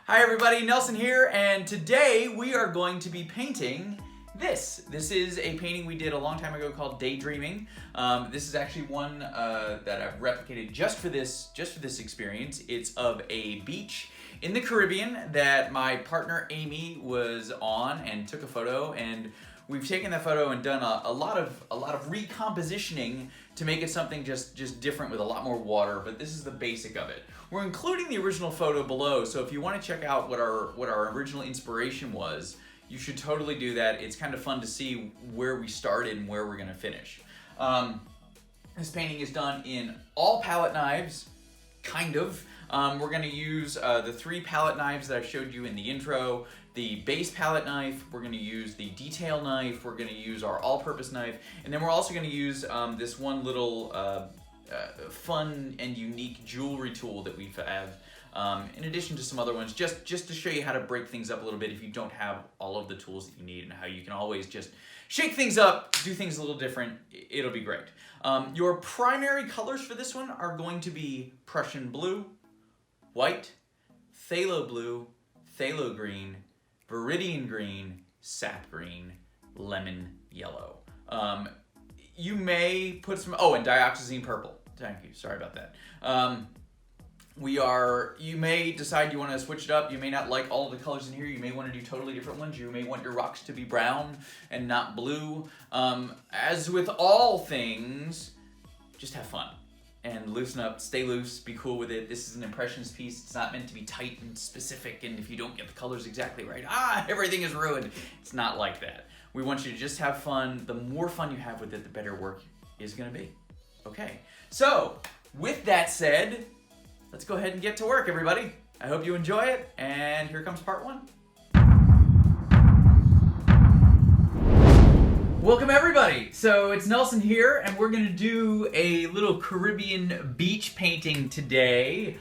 Hi everybody, Nelson here, and today we are going to be painting this. This is a painting we did a long time ago called Daydreaming. This is actually one that I've replicated just for this experience. It's of a beach in the Caribbean that my partner Amy was on and took a photo, and we've taken that photo and done a lot of recompositioning to make it something just different with a lot more water, but this is the basic of it. We're including the original photo below, so if you want to check out what our original inspiration was, you should totally do that. It's kind of fun to see where we started and where we're going to finish. This painting is done in all palette knives, kind of. We're going to use the 3 palette knives that I showed you in the intro, the base palette knife, we're going to use the detail knife, we're going to use our all-purpose knife, and then we're also going to use this one little fun and unique jewelry tool that we have, in addition to some other ones, just to show you how to break things up a little bit if you don't have all of the tools that you need, and how you can always just shake things up, do things a little different. It'll be great. Your primary colors for this one are going to be Prussian blue, white, phthalo blue, phthalo green, viridian green, sap green, lemon yellow. You may put some, and dioxazine purple. Thank you, sorry about that. You may decide you want to switch it up. You may not like all of the colors in here. You may want to do totally different ones. You may want your rocks to be brown and not blue. As with all things, just have fun and loosen up, stay loose, be cool with it. This is an impressionist piece. It's not meant to be tight and specific, and if you don't get the colors exactly right, everything is ruined. It's not like that. We want you to just have fun. The more fun you have with it, the better work is going to be. Okay, so with that said, let's go ahead and get to work, everybody. I hope you enjoy it, and here comes part 1. Welcome everybody! So it's Nelson here, and we're going to do a little Caribbean beach painting today,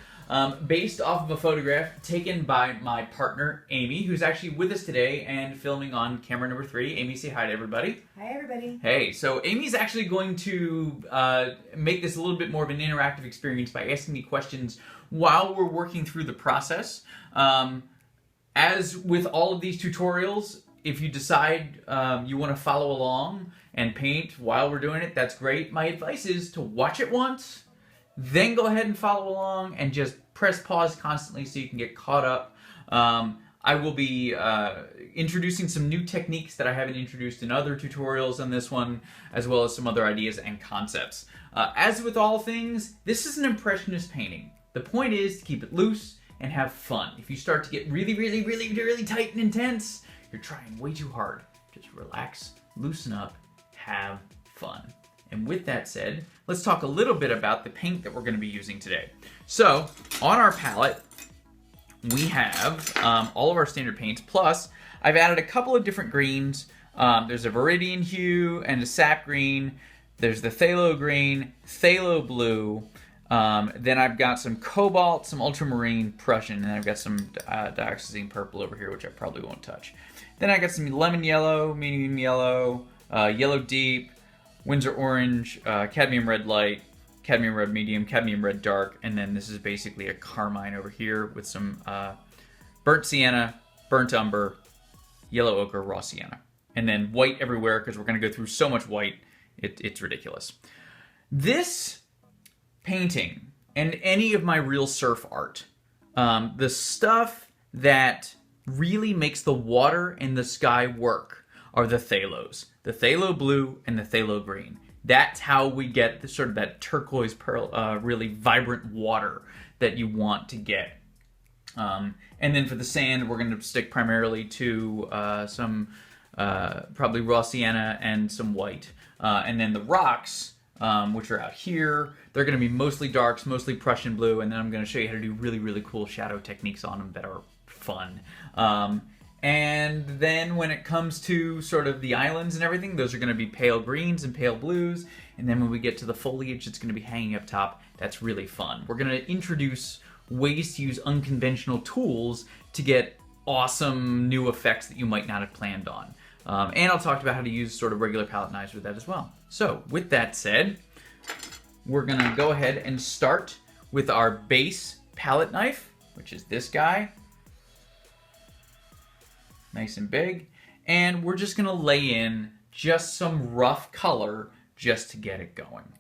based off of a photograph taken by my partner Amy, who's actually with us today and filming on camera number 3. Amy, say hi to everybody. Hi everybody. Hey, so Amy's actually going to make this a little bit more of an interactive experience by asking me questions while we're working through the process. As with all of these tutorials, if you decide you want to follow along and paint while we're doing it, that's great. My advice is to watch it once, then go ahead and follow along and just press pause constantly so you can get caught up. I will be introducing some new techniques that I haven't introduced in other tutorials on this one, as well as some other ideas and concepts. As with all things, this is an impressionist painting. The point is to keep it loose and have fun. If you start to get really tight and intense, you're trying way too hard. Just relax, loosen up, have fun. And with that said, let's talk a little bit about the paint that we're going to be using today. So, on our palette, we have all of our standard paints, plus I've added a couple of different greens. There's a viridian hue and a sap green. There's the phthalo green, phthalo blue. Then I've got some cobalt, some ultramarine, Prussian, and I've got some dioxazine purple over here, which I probably won't touch. Then I got some lemon yellow, medium yellow, yellow deep, Windsor orange, cadmium red light, cadmium red medium, cadmium red dark, and then this is basically a carmine over here with some burnt sienna, burnt umber, yellow ochre, raw sienna. And then white everywhere because we're going to go through so much white, it's ridiculous. This painting and any of my real surf art, the stuff that really makes the water and the sky work are the phthalos. The phthalo blue and the phthalo green. That's how we get the sort of that turquoise pearl, really vibrant water that you want to get. And then for the sand, we're going to stick primarily to some probably raw sienna and some white. And then the rocks, which are out here, they're going to be mostly darks, mostly Prussian blue, and then I'm going to show you how to do really cool shadow techniques on them that are fun. And then when it comes to sort of the islands and everything, those are going to be pale greens and pale blues. And then when we get to the foliage, it's going to be hanging up top. That's really fun. We're going to introduce ways to use unconventional tools to get awesome new effects that you might not have planned on. And I'll talk about how to use sort of regular palette knives with that as well. So with that said, we're going to go ahead and start with our base palette knife, which is this guy. nice and big. And we're just gonna lay in just some rough color just to get it going.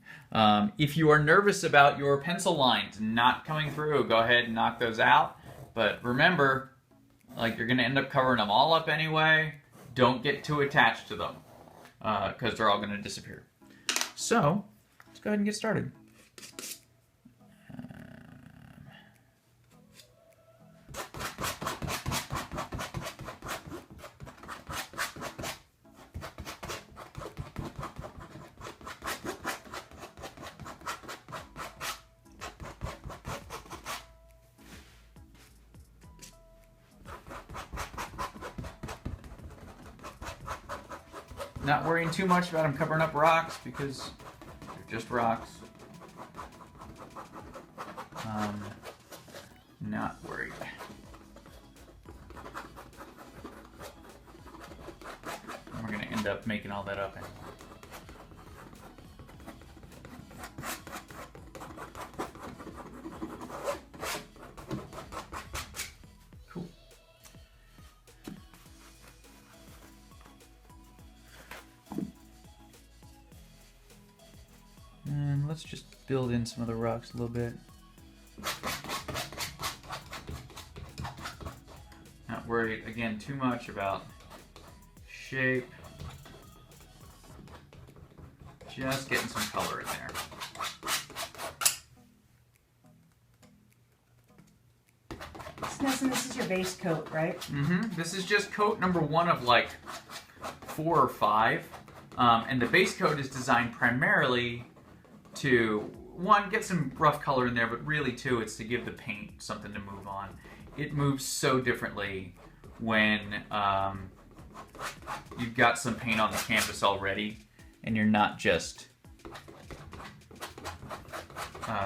If you are nervous about your pencil lines not coming through, go ahead and knock those out. But remember, like, you're gonna end up covering them all up anyway. Don't get too attached to them because they're all gonna disappear. So let's go ahead and get started. Not worrying too much about them covering up rocks because they're just rocks. Not worried. And we're going to end up making all that up anyway. Cool. And let's just build in some of the rocks a little bit. Not worried, again, too much about shape. Just getting some color in there. Nelson, this is your base coat, right? Mm-hmm. This is just coat number 1 of like 4 or 5. And the base coat is designed primarily to, 1, get some rough color in there, but really 2, it's to give the paint something to move on. It moves so differently when you've got some paint on the canvas already and you're not just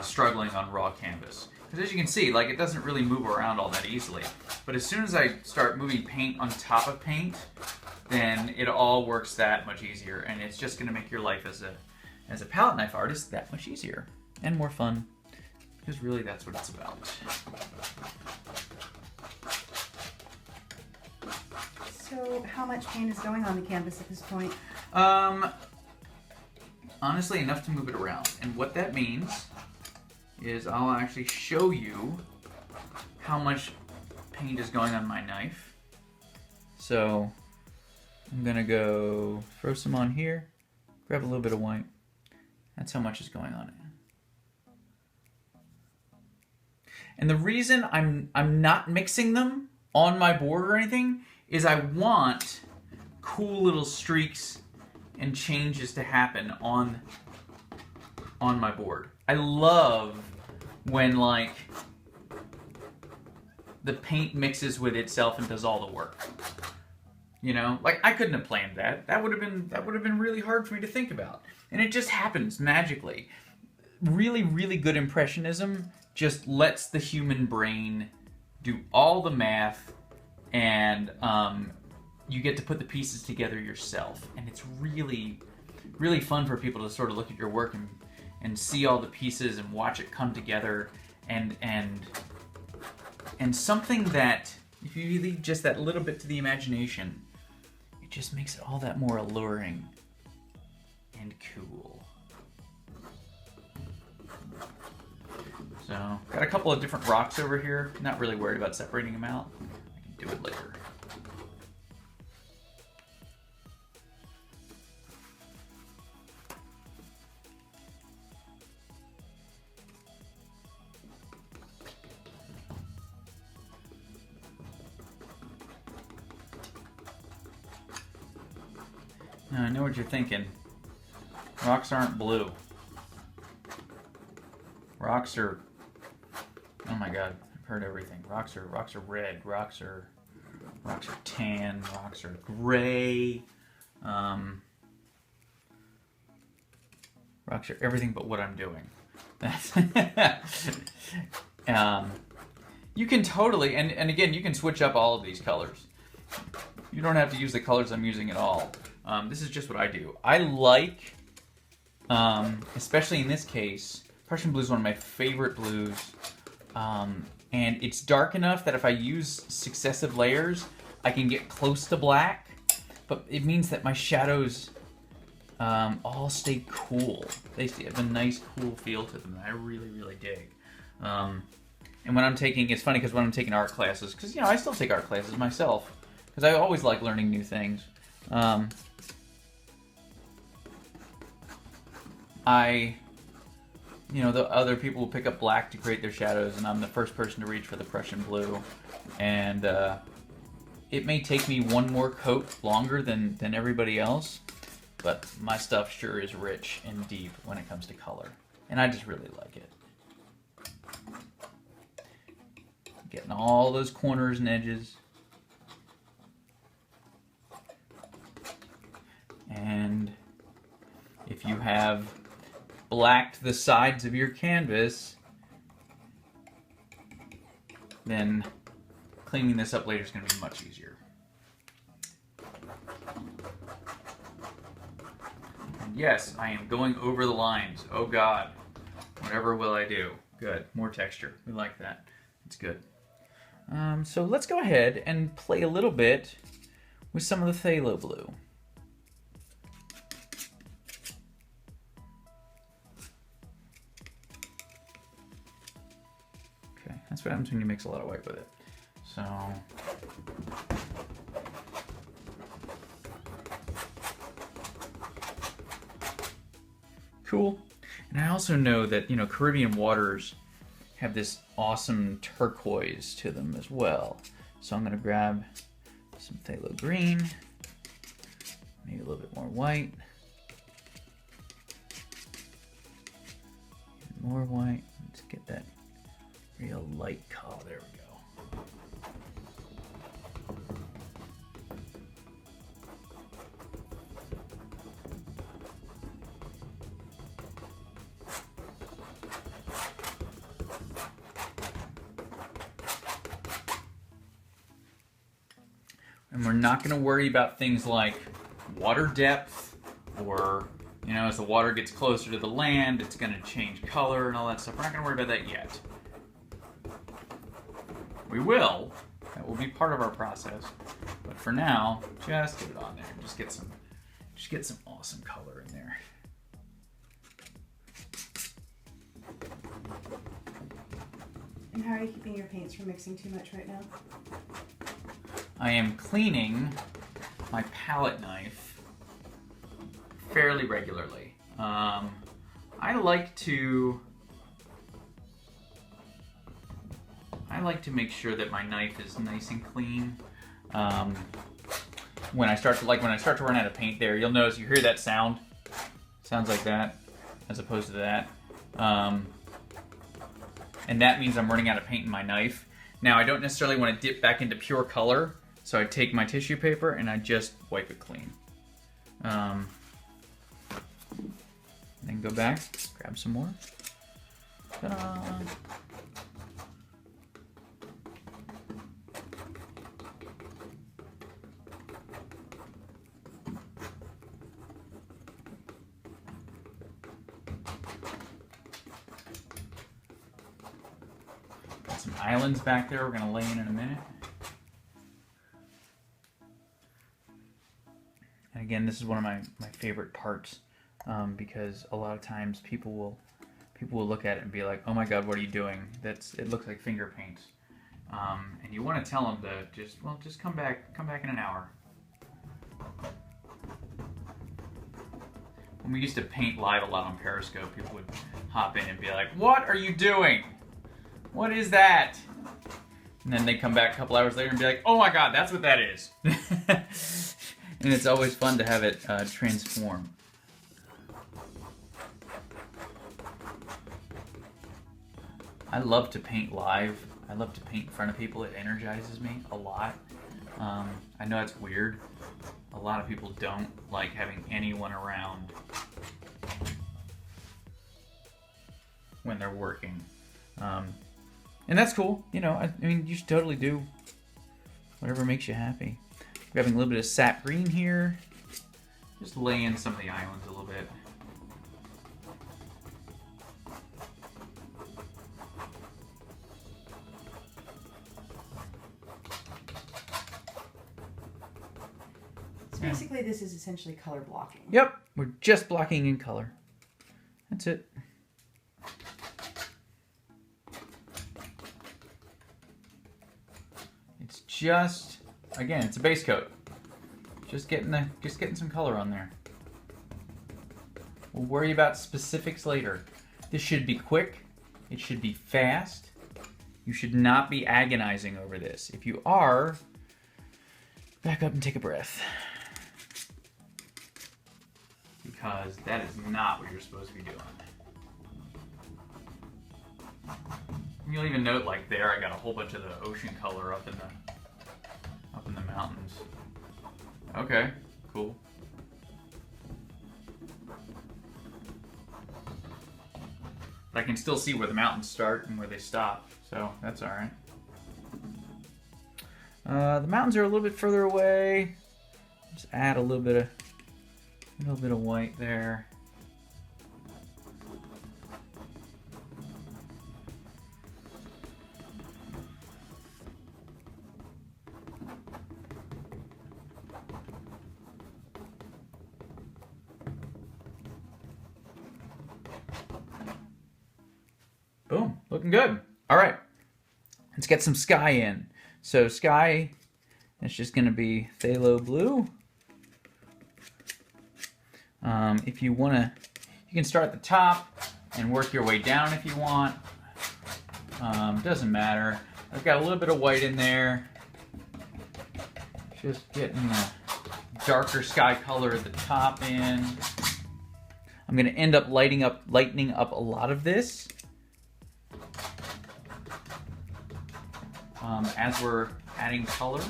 struggling on raw canvas. Because as you can see, like, it doesn't really move around all that easily. But as soon as I start moving paint on top of paint, then it all works that much easier, and it's just going to make your life as a palette knife artist that much easier and more fun, because really that's what it's about. So how much paint is going on the canvas at this point? Honestly, enough to move it around. And what that means is I'll actually show you how much paint is going on my knife. So I'm gonna go throw some on here, grab a little bit of white. That's how much is going on it. And the reason I'm not mixing them on my board or anything is I want cool little streaks and changes to happen on my board. I love when, like, the paint mixes with itself and does all the work. You know, like, I couldn't have planned that. That would have been really hard for me to think about. And it just happens magically. Really, really good impressionism just lets the human brain do all the math, and you get to put the pieces together yourself. And it's really, really fun for people to sort of look at your work and see all the pieces and watch it come together, and something that, if you leave just that little bit to the imagination, it just makes it all that more alluring and cool. So, got a couple of different rocks over here. Not really worried about separating them out. I can do it later. Now, I know what you're thinking. Rocks aren't blue. Rocks are... Oh my god, I've heard everything. Rocks are red. Rocks are tan. Rocks are gray. Rocks are everything but what I'm doing. That's you can totally, and again, you can switch up all of these colors. You don't have to use the colors I'm using at all. This is just what I do. I like, especially in this case, Prussian blue is one of my favorite blues. And it's dark enough that if I use successive layers, I can get close to black, but it means that my shadows all stay cool. They have a nice cool feel to them that I really, really dig. And when I'm taking, it's funny because when I'm taking art classes, because I still take art classes myself, because I always like learning new things. The other people will pick up black to create their shadows, and I'm the first person to reach for the Prussian blue. And it may take me one more coat longer than everybody else, but my stuff sure is rich and deep when it comes to color. And I just really like it. Getting all those corners and edges. And if you have blacked the sides of your canvas, then cleaning this up later is going to be much easier. And yes, I am going over the lines. Oh God. Whatever will I do? Good. More texture. We like that. It's good. So let's go ahead and play a little bit with some of the phthalo blue. Okay, that's what happens when you mix a lot of white with it. So cool. And I also know that, Caribbean waters have this awesome turquoise to them as well. So I'm going to grab some phthalo green, maybe a little bit more white, more white. Let's get that real light color. There we go. And we're not going to worry about things like water depth or, as the water gets closer to the land, it's going to change color and all that stuff. We're not going to worry about that yet. We will. That will be part of our process. But for now, just get it on there. Just get some awesome color in there. And how are you keeping your paints from mixing too much right now? I am cleaning my palette knife fairly regularly. I like to make sure that my knife is nice and clean. When I start to run out of paint there, you'll notice you hear that sound. Sounds like that, as opposed to that. And that means I'm running out of paint in my knife. Now, I don't necessarily want to dip back into pure color, so I take my tissue paper and I just wipe it clean. Then go back, grab some more. Ta-da! Got some islands back there we're going to lay in a minute. And again, this is one of my favorite parts because a lot of times people will look at it and be like, "Oh my God, what are you doing? It looks like finger paint." And you want to tell them to just come back in an hour. When we used to paint live a lot on Periscope, people would hop in and be like, "What are you doing? What is that?" And then they come back a couple hours later and be like, "Oh my God, that's what that is." And it's always fun to have it transform. I love to paint live. I love to paint in front of people. It energizes me a lot. I know it's weird. A lot of people don't like having anyone around when they're working. And that's cool. I mean, you should totally do whatever makes you happy. Grabbing a little bit of sap green here. Just lay in some of the islands a little bit. basically this is essentially color blocking. Yep, we're just blocking in color. That's it. It's just, again, it's a base coat. Just getting some color on there. We'll worry about specifics later. This should be quick. It should be fast. You should not be agonizing over this. If you are, back up and take a breath. Because that is not what you're supposed to be doing. You'll even note, like there, I got a whole bunch of the ocean color up in the mountains. Okay, cool. But I can still see where the mountains start and where they stop, so that's all right. The mountains are a little bit further away. Just add a little bit of white there. Boom, looking good. All right, let's get some sky in. So sky, it's just gonna be phthalo blue. If you wanna, you can start at the top and work your way down if you want. Doesn't matter. I've got a little bit of white in there. Just getting the darker sky color at the top in. I'm gonna end up lightening up a lot of this. As we're adding color.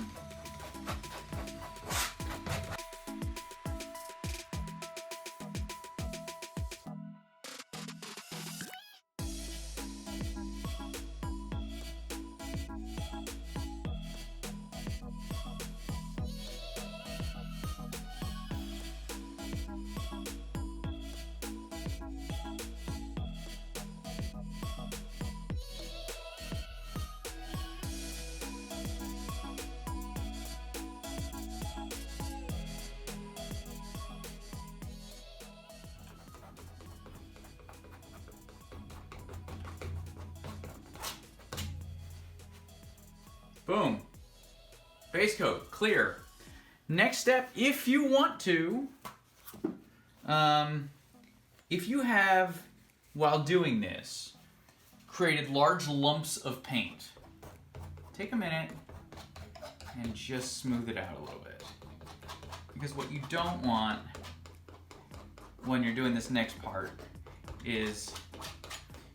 Boom. Base coat, clear. Next step, if you want to, if you have, while doing this, created large lumps of paint, take a minute and just smooth it out a little bit. Because what you don't want when you're doing this next part is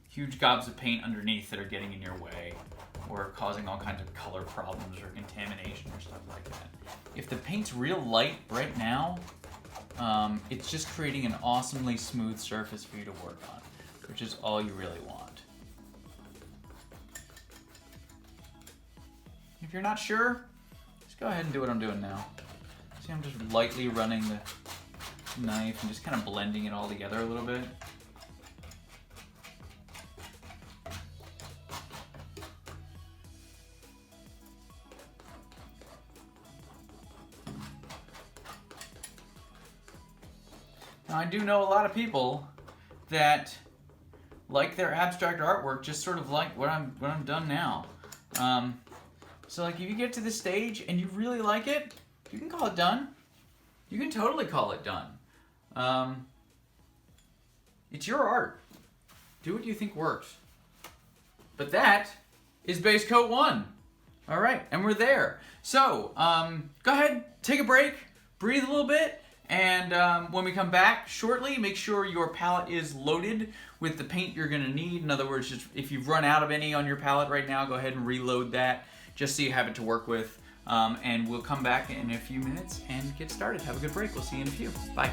huge gobs of paint underneath that are getting in your way or causing all kinds of color problems or contamination or stuff like that. If the paint's real light right now, it's just creating an awesomely smooth surface for you to work on, which is all you really want. If you're not sure, just go ahead and do what I'm doing now. See, I'm just lightly running the knife and just kind of blending it all together a little bit. Now, I do know a lot of people that like their abstract artwork just sort of like what I'm done now. So like if you get to this stage and you really like it, you can call it done. You can totally call it done. It's your art. Do what you think works. But that is base coat 1. All right, and we're there. So go ahead, take a break, breathe a little bit, and when we come back shortly, make sure your palette is loaded with the paint you're gonna need. In other words, just if you've run out of any on your palette right now, go ahead and reload that just so you have it to work with. And we'll come back in a few minutes and get started. Have a good break. We'll see you in a few. Bye.